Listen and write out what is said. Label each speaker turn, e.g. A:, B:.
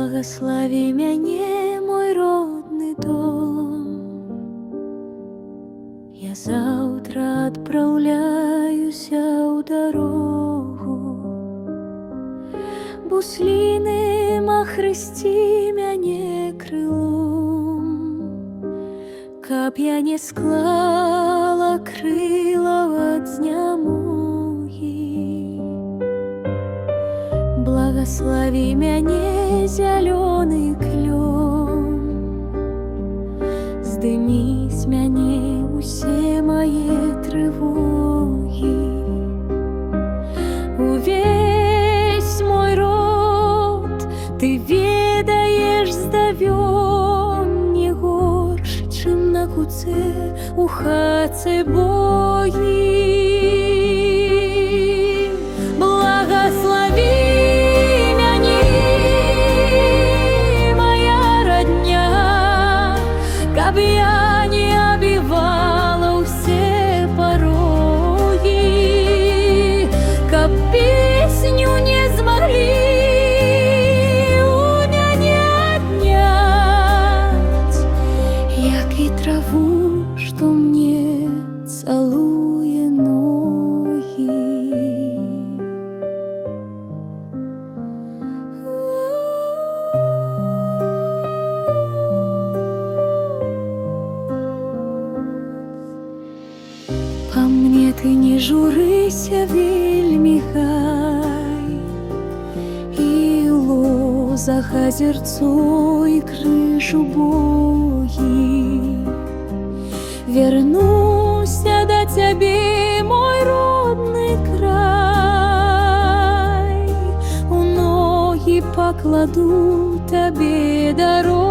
A: Благослови мяне, мой родны дом. Я заўтра адпраўляюся ў дарогу. Бусліны ахрысці мяне крылом, каб я не склала крылаў ад знямогі. Благослови мяне, зялёны клён, здымі з мяне усе мае трывогі. Увесь мой род ты ведаеш здавён не горш, чым на куце у хатце богі. Каб я не обивала ўсе парогі, каб песню не змаглі у мяне адняць, як і траву, што мне цалуе ногі. Па мне ты не журыся вельмі хай, і лозах азерцо і крыж убогі. Вернуся да цябе, мой родны край, у ногі пакладу табе дарогі.